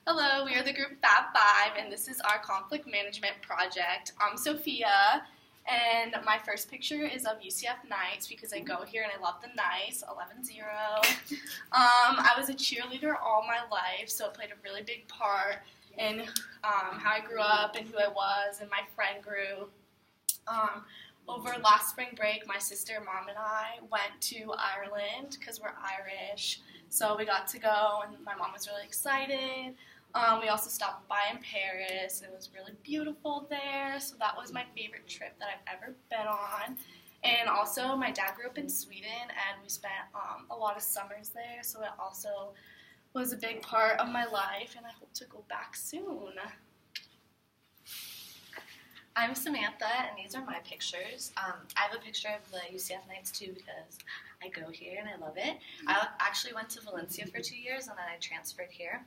Hello, we are the group FAB, and this is our conflict management project. I'm Sophia, and my first picture is of UCF Knights because I go here and I love the Knights, 11-0. I was a cheerleader all my life, so it played a really big part in how I grew up and who I was and my friend group. Over last spring break, my sister, mom, and I went to Ireland because we're Irish. So we got to go, and my mom was really excited. We also stopped by in Paris. It was really beautiful there. So that was my favorite trip that I've ever been on. And also, my dad grew up in Sweden, and we spent a lot of summers there. So it also was a big part of my life, and I hope to go back soon. I'm Samantha, and these are my pictures. I have a picture of the UCF Knights too because I go here and I love it. I actually went to Valencia for 2 years and then I transferred here.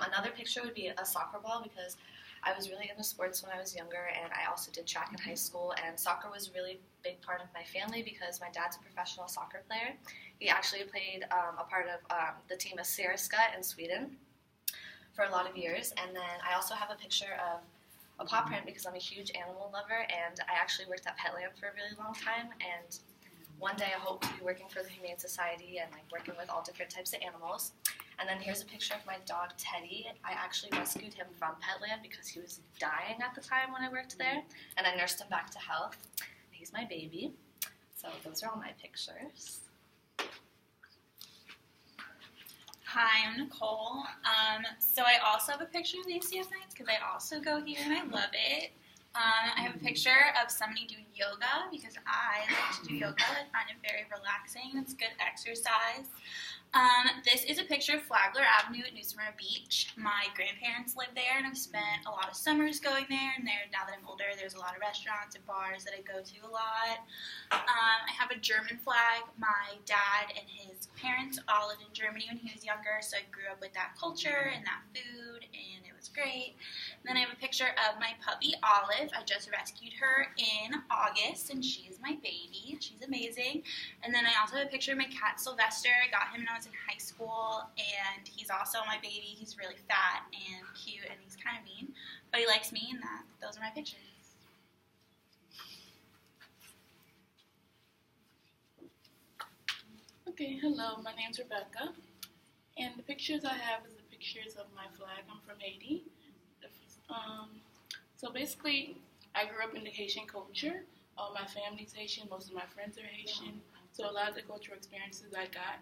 Another picture would be a soccer ball because I was really into sports when I was younger, and I also did track in high school, and soccer was a really big part of my family because my dad's a professional soccer player. He actually played a part of the team of Sariska in Sweden for a lot of years. And then I also have a picture of a paw print because I'm a huge animal lover, and I actually worked at Petland for a really long time, and one day I hope to be working for the Humane Society and working with all different types of animals. And then here's a picture of my dog Teddy. I actually rescued him from Petland because he was dying at the time when I worked there, and I nursed him back to health. He's my baby. So those are all my pictures. Hi, I'm Nicole. So I also have a picture of the UCF Knights because I also go here and I love it. I have a picture of somebody doing yoga because I like to do yoga. I find it very relaxing. It's good exercise. This is a picture of Flagler Avenue at New Smyrna Beach. My grandparents live there, and I've spent a lot of summers going there. And now that I'm older, there's a lot of restaurants and bars that I go to a lot. I have a German flag. My dad and his parents all lived in Germany when he was younger, so I grew up with that culture and that food, and it was great. And then I have a picture of my puppy Olive. I just rescued her in August, and she is my baby. She's amazing. And then I also have a picture of my cat Sylvester. I got him when I was in high school, and he's also my baby. He's really fat and cute, and he's kind of mean, but he likes me, and those are my pictures. Okay, hello, my name's Rebecca, and the pictures I have is the pictures of my flag. I'm from Haiti. So basically, I grew up in the Haitian culture. All my family's Haitian, most of my friends are Haitian, so a lot of the cultural experiences I got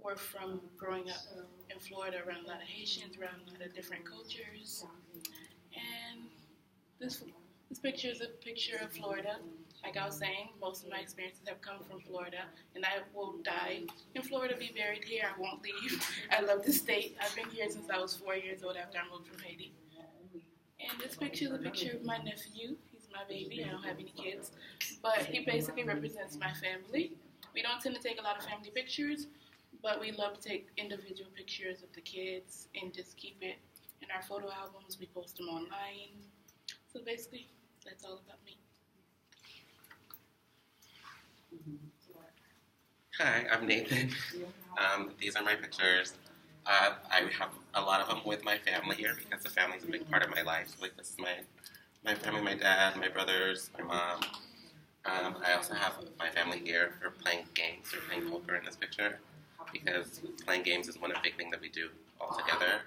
were from growing up in Florida around a lot of Haitians, around a lot of different cultures. And this picture is a picture of Florida. Like I was saying, most of my experiences have come from Florida, and I will die in Florida, be buried here. I won't leave. I love this state. I've been here since I was 4 years old after I moved from Haiti. And this picture is a picture of my nephew. He's my baby. I don't have any kids, but he basically represents my family. We don't tend to take a lot of family pictures, but we love to take individual pictures of the kids and just keep it in our photo albums. We post them online. So basically, that's all about me. Hi, I'm Nathan. These are my pictures. I have a lot of them with my family here because the family is a big part of my life. Like, this is my family, my dad, my brothers, my mom. I also have my family here for playing games or playing poker in this picture because playing games is one big thing that we do all together.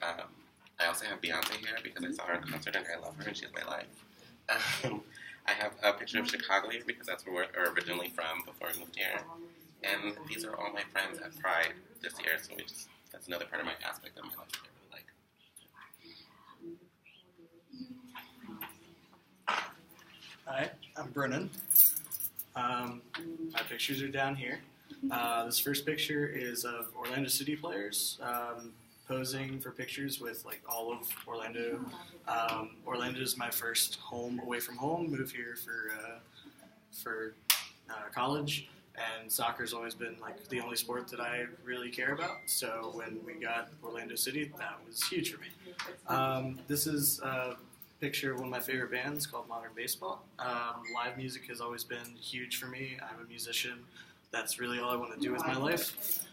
I also have Beyonce here because I saw her in concert and I love her and she's my life. I have a picture of Chicago here because that's where we're originally from before we moved here. And these are all my friends at Pride this year, so that's another part of my aspect of my life that I really like. Hi, I'm Brennan. My pictures are down here. This first picture is of Orlando City players posing for pictures with all of Orlando. Orlando is my first home away from home. Moved here for college, and soccer's always been the only sport that I really care about. So when we got Orlando City, that was huge for me. This is a picture of one of my favorite bands called Modern Baseball. Live music has always been huge for me. I'm a musician. That's really all I want to do with my life.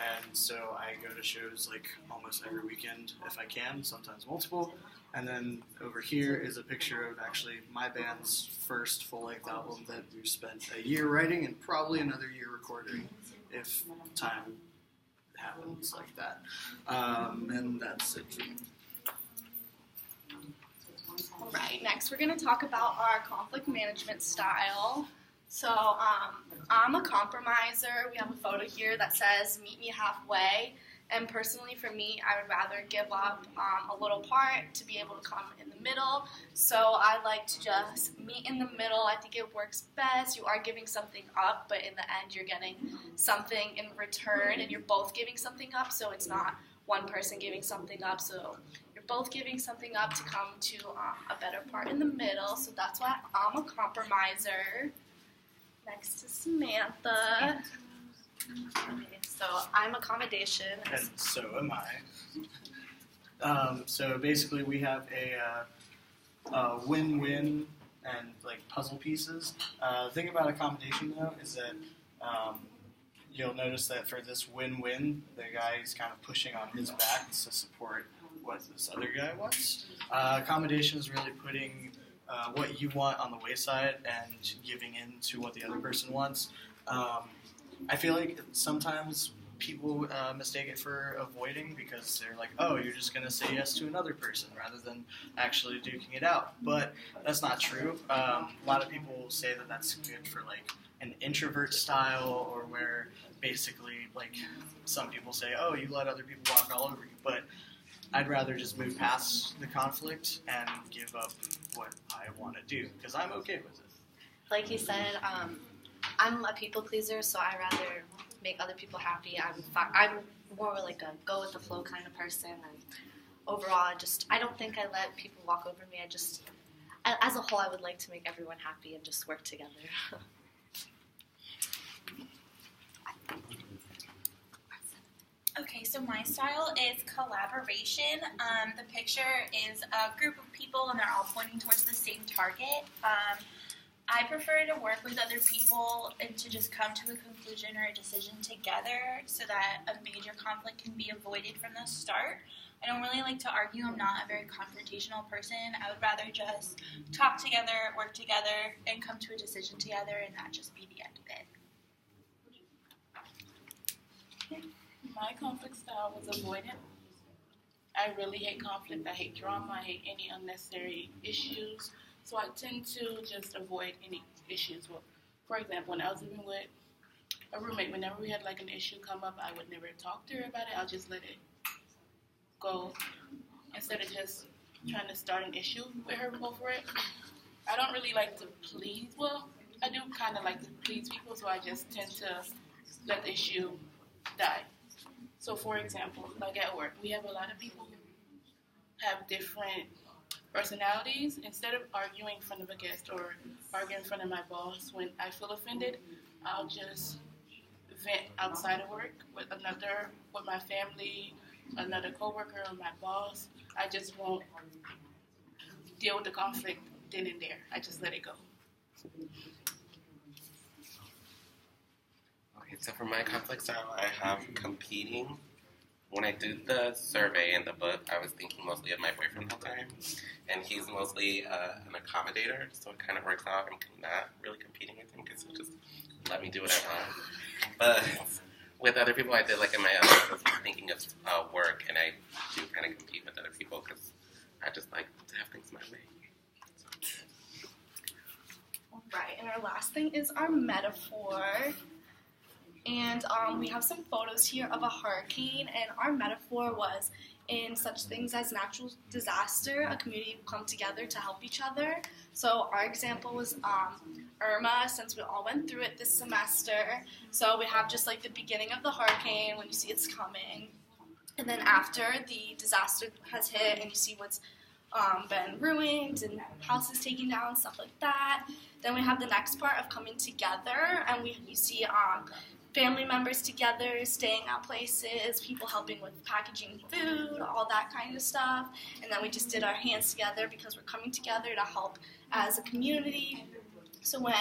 and so I go to shows like almost every weekend if I can, sometimes multiple. And then over here is a picture of actually my band's first full-length album that we spent a year writing and probably another year recording if time happens like that. And that's it. All right, next we're going to talk about our conflict management style. So I'm a compromiser. We have a photo here that says meet me halfway. And personally for me, I would rather give up a little part to be able to come in the middle. So I like to just meet in the middle. I think it works best. You are giving something up, but in the end you're getting something in return and you're both giving something up. So it's not one person giving something up. So you're both giving something up to come to a better part in the middle. So that's why I'm a compromiser. Next to Samantha. Okay, so I'm accommodation. And so am I. So basically we have a win-win and like puzzle pieces. The thing about accommodation though is that you'll notice that for this win-win, the guy is kind of pushing on his back to support what this other guy wants. Accommodation is really putting what you want on the wayside and giving in to what the other person wants. I feel like sometimes people mistake it for avoiding because they're like, oh, you're just going to say yes to another person rather than actually duking it out. But that's not true. A lot of people say that that's good for like an introvert style or where basically like some people say, oh, you let other people walk all over you. But I'd rather just move past the conflict and give up what I want to do because I'm okay with it. Like you said, I'm a people pleaser, so I rather make other people happy. I'm more like a go with the flow kind of person, and overall, I don't think I let people walk over me. As a whole, I would like to make everyone happy and just work together. Okay, so my style is collaboration. The picture is a group of people and they're all pointing towards the same target. I prefer to work with other people and to just come to a conclusion or a decision together so that a major conflict can be avoided from the start. I don't really like to argue. I'm not a very confrontational person. I would rather just talk together, work together, and come to a decision together and that just be the end of it. My conflict style was avoidant. I really hate conflict. I hate drama. I hate any unnecessary issues. So I tend to just avoid any issues. Well, for example, when I was living with a roommate, whenever we had like an issue come up, I would never talk to her about it. I'll just let it go instead of just trying to start an issue with her over it. I don't really like to please. Well, I do kind of like to please people, so I just tend to let the issue die. So, for example, like at work, we have a lot of people who have different personalities. Instead of arguing in front of a guest or arguing in front of my boss, when I feel offended, I'll just vent outside of work with my family, another coworker, or my boss. I just won't deal with the conflict then and there. I just let it go. Okay, so for my conflict style, I have competing. When I did the survey in the book, I was thinking mostly of my boyfriend the whole time, and he's mostly an accommodator, so it kind of works out. I'm not really competing with him because he'll just let me do what I want. But with other people, I did like in my own, I was thinking of work, and I do kind of compete with other people because I just like to have things my way. All right, and our last thing is our metaphor. And we have some photos here of a hurricane, and our metaphor was in such things as natural disaster, a community will come together to help each other. So our example was Irma, since we all went through it this semester. So we have just like the beginning of the hurricane when you see it's coming, and then after the disaster has hit and you see what's been ruined and houses taken down, stuff like that. Then we have the next part of coming together, and you see family members together, staying at places, people helping with packaging food, all that kind of stuff. And then we just did our hands together because we're coming together to help as a community. So when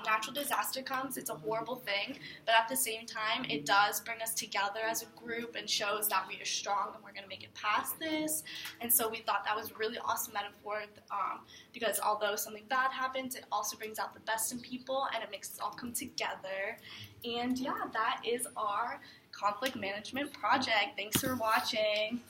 natural disaster comes, it's a horrible thing, but at the same time, it does bring us together as a group and shows that we are strong and we're going to make it past this. And so we thought that was a really awesome metaphor because although something bad happens, it also brings out the best in people and it makes us all come together. And yeah, that is our conflict management project. Thanks for watching.